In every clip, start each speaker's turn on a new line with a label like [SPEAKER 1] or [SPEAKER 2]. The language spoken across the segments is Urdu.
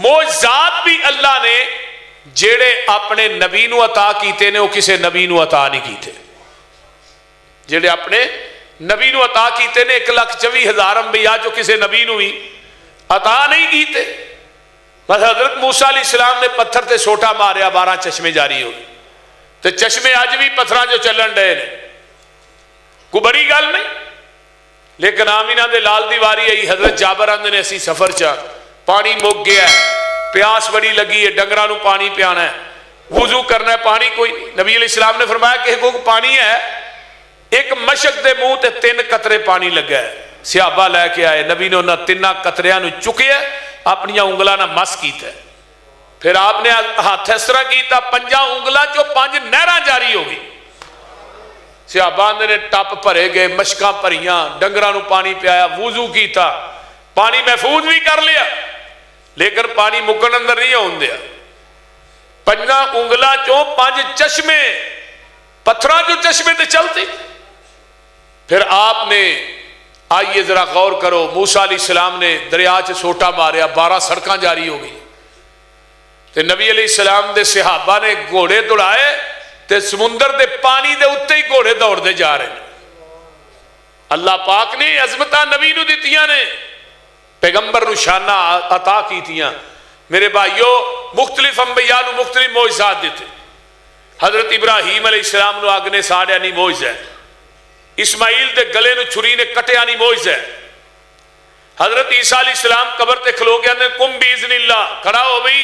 [SPEAKER 1] موجزات بھی اللہ نے جیڑے اپنے نبی نو عطا کیتے نے وہ کسے نبی نو عطا نہیں کیتے. جیڑے اپنے نبی نو عطا کیتے نے 1,24,000 انبیاء جو کسے نبی نو بھی عطا نہیں کیتے. بس حضرت موسیٰ علیہ السلام نے پتھر تے سوٹا ماریا 12 چشمے جاری ہو گئے. تے چشمے اج بھی پتھراں جو چلن ڈے نے کوئی بڑی گل نہیں. لیکن آمینہ دے لال دی واری آئی حضرت جابر آندے نے اسی سفر چا پانی مک گیا ہے پیاس بڑی لگی ہے ڈنگراں نو پانی پیانا ہے وضو کرنا ہے پانی کوئی نہیں. نبی علیہ السلام نے فرمایا کہ کوئی پانی ہے ایک مشک دے منہ تے 3 قطرے پانی لگا ہے. صحابہ لے کے آئے نبی نے انہاں 3 قطریاں نو چکیا اپنی انگلاں نال مس کیتا ہے. پھر آپ نے ہاتھ اس طرح کیتا 5 انگلاں چوں 5 نہراں جاری ہو گئی. صحابہ نے ٹپ بھرے گئے مشکاں بھریاں ڈنگراں نو پانی پیا وضو کیتا پانی محفوظ بھی کر لیا لیکن پانی مکن اندر نہیں ہون دیا. 5 انگلاں چوں 5 چشمے پتھراں جو چشمے تے چلتے. پھر آپ نے آئیے ذرا غور کرو موسیٰ علیہ السلام نے دریا چ سوٹا ماریا 12 سڑکاں جاری ہو گئی. تے نبی علیہ السلام دے صحابہ نے گھوڑے دوڑائے تے سمندر دے پانی دے اتے ہی گھوڑے دوڑ دے جا رہے ہیں. اللہ پاک نے عظمتاں نبی نو دتیاں نے پیغمبر نو شانہ عطا کیتیاں. میرے بھائیو مختلف انبیاء نو مختلف معجزات دیتے. حضرت ابراہیم علیہ السلام نو اگ نے ساڑیا نہیں معجزہ ہے. اسماعیل دے گلے نو چھری نے کٹیا نہیں معجزہ ہے. حضرت عیسیٰ علیہ السلام قبر تے کھلو گیا نے کم باذن اللہ کھڑا ہو بھئی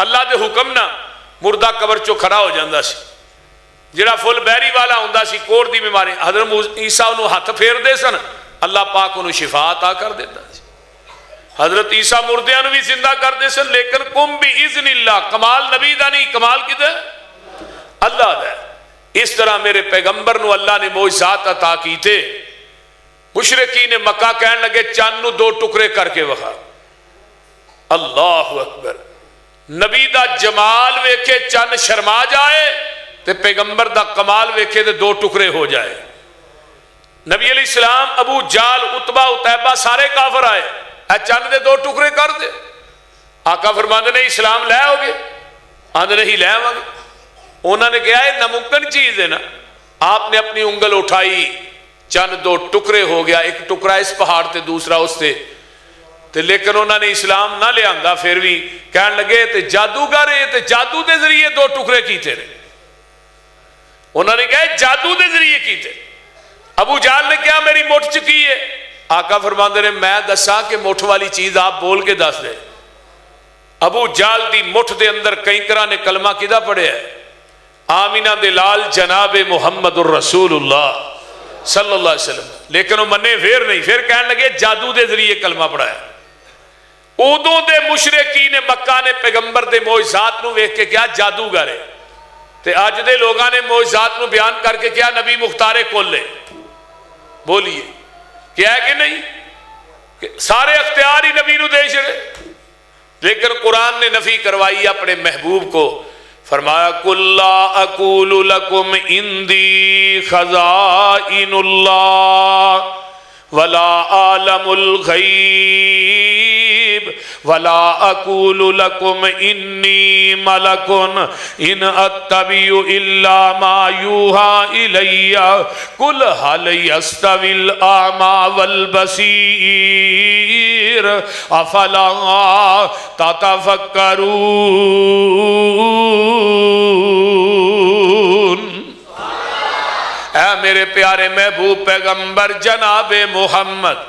[SPEAKER 1] اللہ دے حکم نہ مردہ قبر چو کھڑا ہو جاندہ سی. جڑا فل بیری والا ہوندہ سی کوڑ دی بیماری حضرت عیسیٰ انہوں ہاتھ پھیر دے سن اللہ پاک انہوں شفا عطا کر دیتا سی. حضرت عیسیٰ مردیاں نو بھی زندہ کر دے سن لیکن کم باذن اللہ کمال نبی دا نہیں کمال کدھر اللہ دا. اس طرح میرے پیغمبر نو اللہ نے معجزات عطا کیتے. مشرکین مکہ کہنے لگے چاند نو 2 ٹکڑے کر کے وکھا. اللہ اکبر. نبی دا جمال ویکھے چاند شرما جائے تے پیغمبر دا کمال ویکھے تے 2 ٹکڑے ہو جائے. نبی علیہ السلام ابو جال عتبہ عتیبہ سارے کافر آئے اے چاند دے 2 ٹکڑے کر دے. آقا فرماندے نے اسلام لے ہوگے آندے نہیں لے آواں گے. انہوں نے کہا یہ ناممکن چیز ہے نا. آپ نے اپنی انگل اٹھائی چند 2 ٹکڑے ہو گیا. ایک ٹکڑا اس پہاڑ تے دوسرا اس تے لیکن انہوں نے اسلام نہ لے آندا. پھر بھی کہنے لگے تے جادوگر ہے تے جادو دے ذریعے 2 ٹکڑے کیتے رہے. انہوں نے کہا جادو دے ذریعے کیتے. ابو جہل نے کہا میری مٹھ چکی ہے. آقا فرماندے نے میں دساں کہ مٹھ والی چیز آپ بول کے دس دے. ابو جہل دی مٹھ دے اندر کئی کرا نے کلمہ کدا پڑھیا ہے آمینہ دے لال جناب محمد الرسول اللہ صلی اللہ علیہ وسلم. لیکن وہ منے پھر نہیں. پھر کہنے لگے جادو دے ذریعے کلمہ پڑھا ہے. ادوں دے مشرکین مکہ نے پیغمبر دے معجزات نو ویکھ کے کیا جادوگر ہے تے اج دے لوگاں نے معجزات نو بیان کر کے کیا نبی مختار کل ہے. بولیے کیا ہے کہ نہیں کہ سارے اختیار ہی نبی نو دے چھڑے. لیکن قرآن نے نفی کروائی اپنے محبوب کو. فرمایا قل لا اقول لکم عندی خزائن اللہ ولا عالم الغیب ولا اقول لکم انی ملک ان اتبع الا ما یوحى الی قل هل یستوی الاعمی والبصیر افلا تتفکرون. اے میرے پیارے محبوب پیغمبر جناب محمد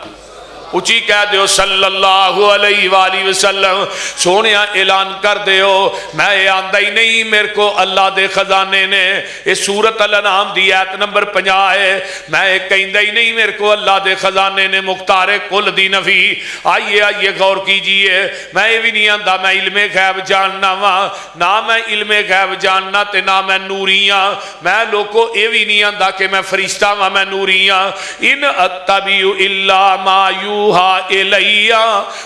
[SPEAKER 1] اچھی کہہ دیو صلی اللہ علیہ وآلہ وسلم سونیا اعلان کر دیو میں یہ آندہ ہی نہیں میرے کو اللہ دے خزانے نے اس سورت الانعام دی آیت نمبر 50 ہے میں یہ کہندہ ہی نہیں میرے کو اللہ دے خزانے نے مختار کل دی نفی. آئیے غور کیجئے میں یہ بھی نہیں آندہ میں علم غیب جاننا ہاں نہ میں علم غیب جاننا تے نہ میں نوریاں. میں لوگوں یہ بھی نہیں آندہ کہ میں فرشتہ ہاں میں نوریاں. ان اتبع الا ما یوحى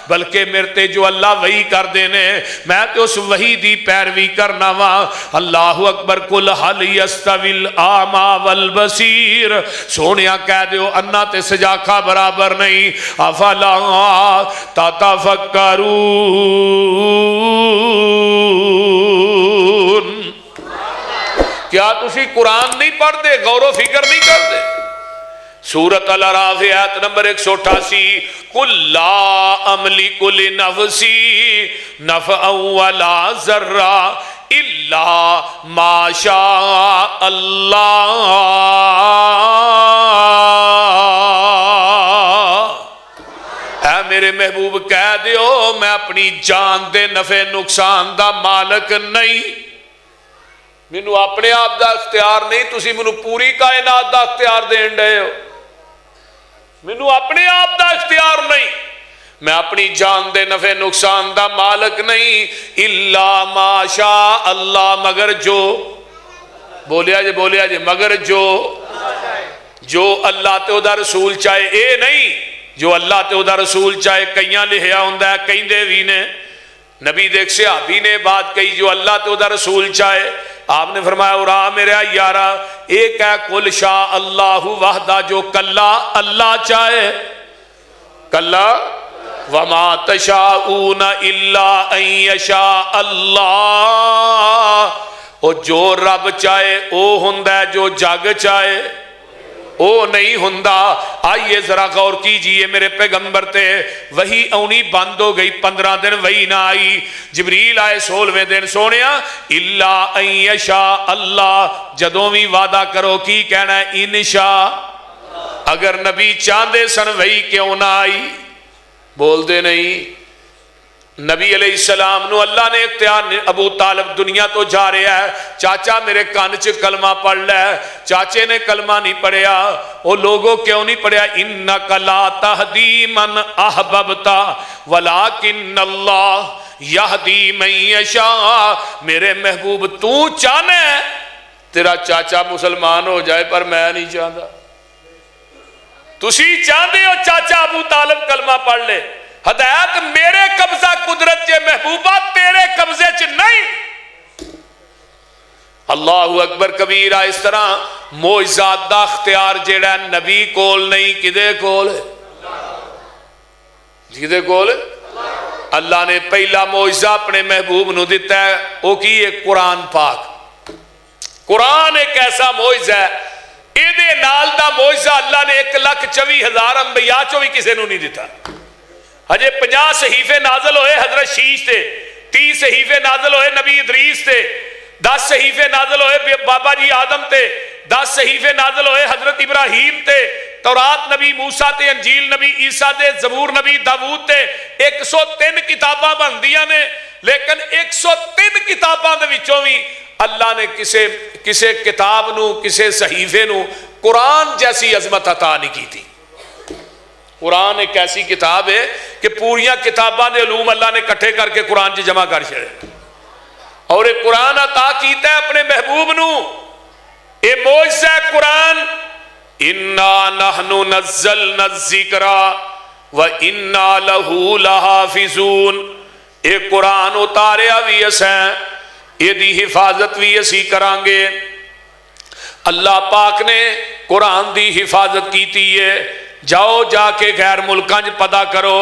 [SPEAKER 1] بلکہ میرے تے جو اللہ وحی کر دینے میں تے اس وحی دی پیروی کرنا وا. اللہ اکبر. قل هل يستوي الاعمى والبصیر سونیا کہہ دیو انا تے سجاکھا برابر نہیں. افلا تتفکرون تسی قرآن نہیں پڑھ دے، غور و فکر نہیں کر دے؟ سورۃ الاعراف آیت نمبر 188 قل لا املک لنفسی نفعا ولا ضرا الا ما شاء اللہ، اے میرے محبوب کہہ دیو میں اپنی جان دے نفع نقصان دا مالک نہیں، مینوں اپنے آپ دا اختیار نہیں، تسی مینوں پوری کائنات دا اختیار دین رہے ہو، مینوں اپنے آپ دا اختیار نہیں، میں اپنی جان دے نفع نقصان دا مالک نہیں، الا ما شاء اللہ، مگر جو بولیا جی مگر جو اللہ تے دا رسول چاہے، اے نہیں جو اللہ تے دا رسول چاہے کئیاں لکھیا ہوندا ہے کہیں دے بھی نے، نبی دیکھ صحابی نے بات کہی جو اللہ تے دا رسول چاہے، آپ نے فرمایا اور میرے یارا ایک ہے قل شاء اللہ وحدہ، جو کلا اللہ چاہے، کلا وما تشاءون الا ان یشاء اللہ، اور جو رب چاہے او ہوندا ہے، جو جگ چاہے او نہیں ہوندا۔ آئیے ذرا غور کیجئے، میرے پیغمبر تے وہی اونی بند ہو گئی، 15 دن وہی نہ آئی، جبریل آئے 16ویں دن، سونیا الا ان یشاء اللہ، جدوں بھی وعدہ کرو کی کہنا ہے انشاء، اگر نبی چاندے سن وہی کیوں نہ آئی؟ بول دے نہیں۔ نبی علیہ السلام نو اللہ نے اختیار، ابو طالب دنیا تو جا رہا ہے، چاچا میرے کان چ کلمہ پڑھ لے، چاچے نے کلمہ نہیں پڑھیا، وہ لوگوں کیوں نہیں پڑھیا؟ انک لا تہدی من احببت ولکن اللہ یہدی من یشاء، میرے محبوب تو چاہنا ہے تیرا چاچا مسلمان ہو جائے، پر میں نہیں چاہتا۔ تسی چاہتے ہو چاچا ابو طالب کلمہ پڑھ لے، ہدایت میرے قبضہ قدرت چے محبوبہ تیرے قبضے چ نہیں۔ اللہ اکبر کبیرہ، اس طرح معجزات دا اختیار جیڑا نبی کول نہیں، کدے کول ہے؟ کدے کول ہے؟ اللہ نے پہلا معجزہ اپنے محبوب نو دیتا ہے، وہ کی ہے قرآن پاک۔ قرآن ایک ایسا معجزہ ہے، ایدے نال دا معجزہ اللہ نے 1,24,000 انبیاء چو بھی کسے نو نہیں دیتا۔ ہجے 50 صحیفے نازل ہوئے حضرت شیش تے، 30 صحیفے نازل ہوئے نبی ادریس تے، 10 صحیفے نازل ہوئے بابا جی آدم تے، 10 صحیفے نازل ہوئے حضرت ابراہیم تے، تورات نبی موسیٰ تے، انجیل نبی عیسیٰ تے، زبور نبی داود تے، 103 کتاباں بن دیا نے، لیکن 103 کتاباں دے وچوں بھی اللہ نے کسے کتاب نو، کسے صحیفے نو قرآن جیسی عظمت عطا نہیں کی تھی۔ قرآن ایک ایسی کتاب ہے کہ پوریاں کتاباں دے علوم اللہ نے کٹھے کر کے قرآن چ جمع کر چھڑے، اور ایک قرآن عطا کیتا ہے اپنے محبوب نو، اے معجزہ قرآن، انا نحن نزلنا الذکر وانا لہ لحافظون، اے قرآن اتاریا بھی اسیں، یہ دی حفاظت بھی اسی کران گے۔ اللہ پاک نے قرآن دی حفاظت کیتی ہے، جاؤ جا کے غیر ملکاں چ پتا کرو،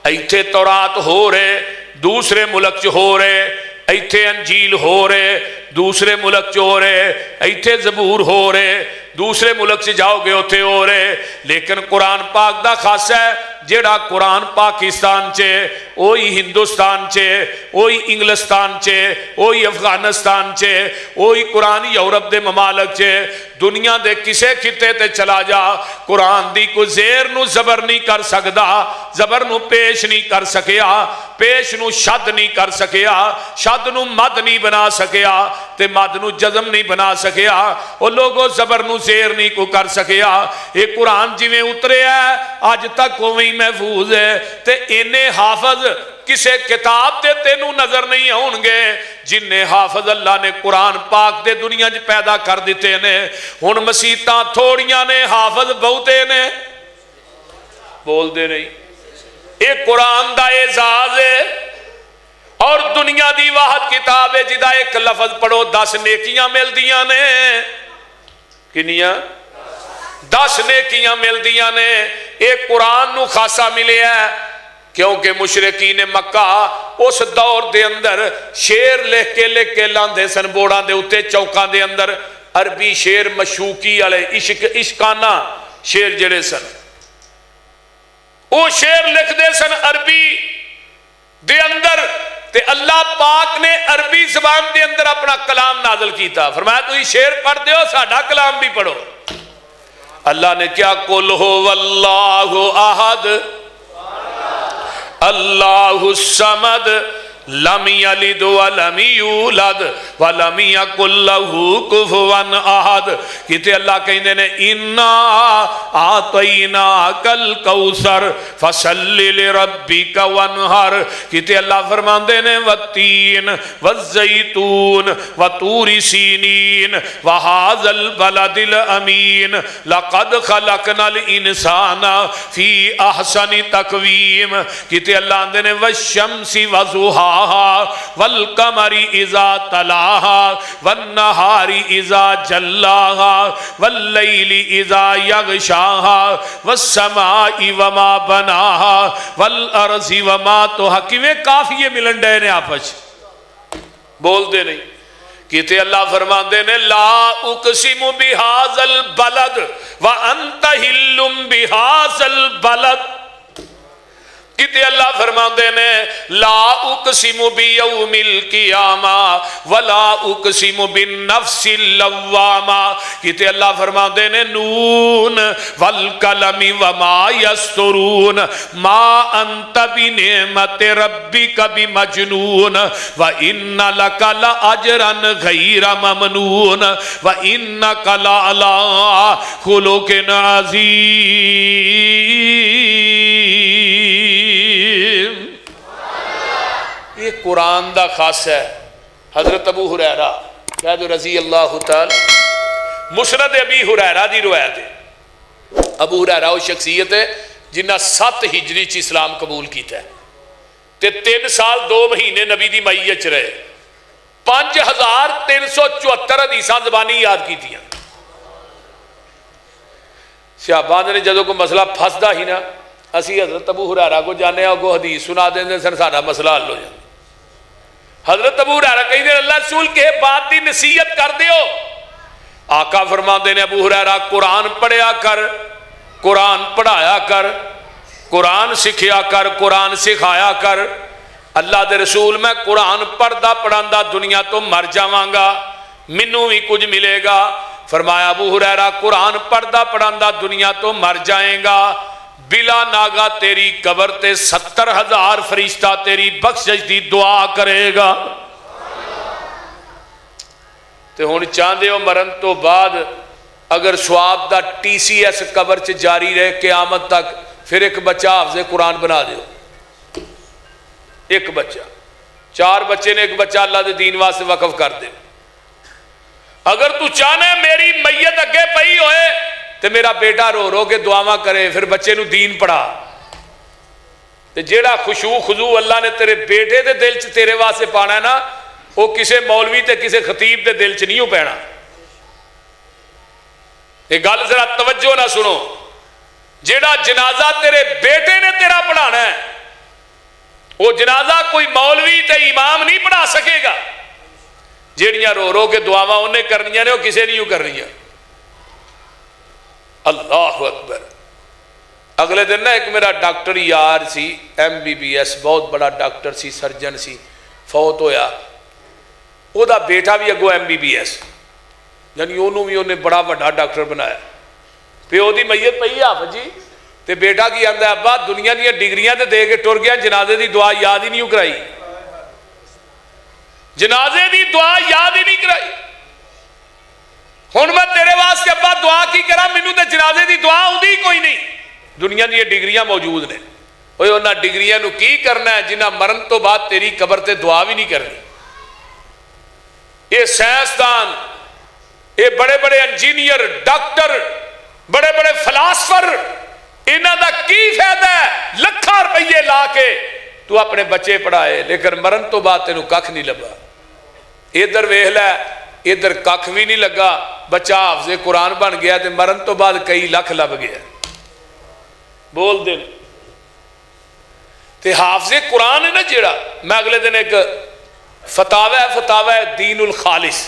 [SPEAKER 1] ایتھے تورات ہو رہے دوسرے ملک چ ہو رہے، ایتھے انجیل ہو رہے دوسرے ملک چ ہو رہے، ایتھے زبور ہو رہے دوسرے ملک سے جاؤ گے اتھے ہو رہے، لیکن قرآن پاک دا خاص ہے جیڑا قرآن پاکستان چے، وہی ہندوستان چے، وہی انگلستان چے، وہی افغانستان چے، وہی قرآن یورپ دے ممالک چے، دنیا دے کسے خطے تے چلا جا، قرآن دی کو زیر نو زبر نہیں کر سکدا، زبر نو پیش نہیں کر سکیا، پیش نو شد نہیں کر سکیا، شد نو مد نہیں بنا سکیا، تے مد نو جزم نہیں بنا سکیا، وہ لوگوں زبر نو زیر نہیں کو کر سکیا۔ یہ قرآن جی میں اترے ہے آج تک کوئی محفوظ ہے، تے انہیں حافظ کسے کتاب دے تینوں نظر نہیں ہون گے جنہیں حافظ اللہ نے قرآن پاک دے دنیا جی پیدا کر دیتے نے۔ ہن مسیتاں تھوڑیاں نے، حافظ بہتے نے، بول دے نہیں۔ یہ قرآن دا اعزاز ہے، اور دنیا دی واحد کتاب ہے جدا ایک لفظ پڑھو 10 نیکیاں مل دیاں نے، کنیاں 10 نیکیاں مل دیاں نے۔ ایک قرآن نو خاصا ملے ہے کیونکہ مشرکین مکہ اس دور دے اندر شیر لکھ کے لاندے سن بورڈاں دے اتے چوکاں دے اندر، عربی شیر مشوقی والے عشقانہ شیر جڑے سن وہ شیر لکھ دے سن عربی دے اندر، تے اللہ پاک نے عربی زبان دے اندر اپنا کلام نازل کیتا، فرمایا تھی شیر پڑھ دیو ساڈا کلام بھی پڑھو۔ اللہ نے کیا قل هو اللہ احد اللہ الصمد لم یلد ولم یولد ولم یکن لہ کفوا احد۔ کہتے اللہ کہندے نے انا اعطیناک الکوثر فصل لربک وانحر۔ کہتے اللہ فرماندے نے والتین والزیتون وطور سینین وہذا البلد الامین لقد خلقنا الانسان فی احسن تقویم۔ کہتے اللہ اندے نے والشمس وضحاها والقمر اذا تلاها والنهار اذا جلاها والليل اذا يغشاها والسماء وما بناها والارض وما طحاها۔ کیویں قافیے ملن ڈے نے آپس بول دے نہیں۔ کہتے اللہ فرماندے نے لا اقسم بهذا البلد وانت حل بهذا البلد۔ کہتے اللہ فرماندے نے لا اقسم بیوم القیامہ ولا اقسم بالنفس اللوامہ۔ کہتے اللہ فرماندے نے نون والقلم وما یسطرون ما انت بنعمت ربک بمجنون وان لک لاجرا غیر ممنون وانک لعلی خلق عظیم۔ یہ قرآن دا خاص ہے۔ حضرت ابو ہریرہ کہہ دو رضی اللہ تعالی، مسند ابی ہریرہ دی روایت ہے۔ ابو ہریرہ وہ شخصیت ہے جنہ 7 ہجری چ اسلام قبول کیتا ہے تے 3 سال 2 مہینے نبی دی معیت چ رہے، 5374 حدیثاں زبانی یاد کیتیاں۔ صحابہ نے جدوں کوئی مسئلہ پھسدا ہی نا، اسی حضرت ابو ہریرہ کو جانے کو حدیث سنا دیں سن سارا مسئلہ حل ہو جائے۔ حضرت ابو ہریرہ کہیں دے اللہ رسول کے بات دی نصیحت کر دیو۔ آقا فرماندے نے ابو ہریرہ قرآن پڑھیا کر، قرآن پڑھایا کر، قرآن سکھیا کر، قرآن سکھایا کر۔ اللہ دے رسول میں قرآن پڑھدا پڑھاندا دنیا تو مر جاواں گا، منوں بھی کچھ ملے گا۔ فرمایا ابو ہریرہ قرآن پڑھدا پڑھاندا دنیا تو مر جائیں گا، بلا ناگا تیری قبر تے 70,000 فرشتہ تیری بخشش دی دعا کرے گا۔ تے ہن چاہندے ہو مرن تو بعد اگر ثواب دا ٹی سی ایس قبر چ جاری رہے قیامت تک، پھر ایک بچہ حافظ قرآن بنا دیو۔ ایک بچہ، 4 بچے نے ایک بچہ اللہ دے دین واسطے وقف کر دے۔ اگر تو چاہنا ہے میری میت اگے پئی ہوئے تے میرا بیٹا رو رو کے دعاواں کرے، پھر بچے نو دین پڑھا، تے جیڑا خشوع خضوع اللہ نے تیرے بیٹے دے دل چ تیرے واسطے پانا ہے نا، وہ کسے مولوی تے کسے خطیب دے دل چ نہیں پینا۔ یہ گل ذرا توجہ نہ سنو، جیڑا جنازہ تیرے بیٹے نے تیرا پڑھانا ہے وہ جنازہ کوئی مولوی تے امام نہیں پڑھا سکے گا۔ جیڑیاں رو رو کے دعاواں انہیں کرنیاں نے وہ کسے نہیں کرنیاں۔ اللہ اکبر۔ اگلے دن نا ایک میرا ڈاکٹر یار سی، MBBS بہت بڑا ڈاکٹر سی، سرجن سی، فوت ہویا۔ او دا بیٹا بھی اگو MBBS، یعنی انہوں بھی انہیں بڑا بڑا ڈاکٹر بنایا۔ پیو دی میت پئی حافظ جی، تے بیٹا کی آندا ہے ابا دنیا دیا ڈگریاں تے دے کے ٹر گیا، جنازے دی دعا یاد ہی نہیں کرائی، جنازے دی دعا یاد ہی نہیں کرائی۔ ہن میں تیرے واسطے ابا دعا کی کرا، مینوں تے جنازے دی دعا آندی کوئی نہیں۔ دنیا دی ڈگریاں موجود نے، اوے انہاں ڈگریاں نو کی کرنا ہے جنہاں مرن تو بعد تیری قبر تے دعا بھی نہیں کرنی۔ یہ سائنسدان، یہ بڑے بڑے انجینئر، ڈاکٹر، بڑے بڑے فلاسفر، انہاں دا کی فائدہ ہے لکھاں روپیے لا کے تو اپنے بچے پڑھائے، لیکن مرن تو بعد تینوں ککھ نہیں لبا۔ ادھر ویکھ لے، ادھر ککھ بھی نہیں لگا، بچہ حافظ قرآن بن گیا تے مرن تو بعد کئی لکھ لب گیا۔ بول دے تے حافظ قرآن ہے نا جیڑا، میں اگلے دن ایک فتاوی دین الخالص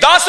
[SPEAKER 1] 10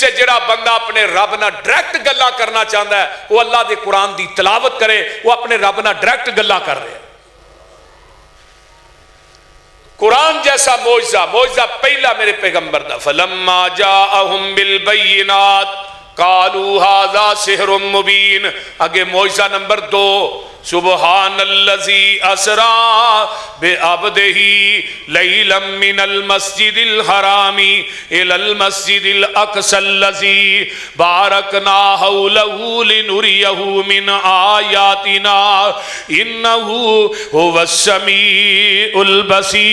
[SPEAKER 1] سے جڑا بندہ اپنے رب نہ ڈائریکٹ گلا کرنا چاہتا ہے وہ اللہ دے قرآن دی تلاوت کرے، وہ اپنے رب نہ ڈائریکٹ گلا کر رہے ہیں۔ قرآن جیسا معجزہ پہلا میرے پیغمبر دا، فلما جاءہم بالبینات قالوا ھذا سحر مبین۔ آگے معجزہ نمبر 2، سبحان الذی اسریٰ بعبدہ لیلا من المسجد الحرام الی المسجد الاقصی الذی بارکنا حولہ لنریہ من آیاتنا انہ هو السمیع البصیر۔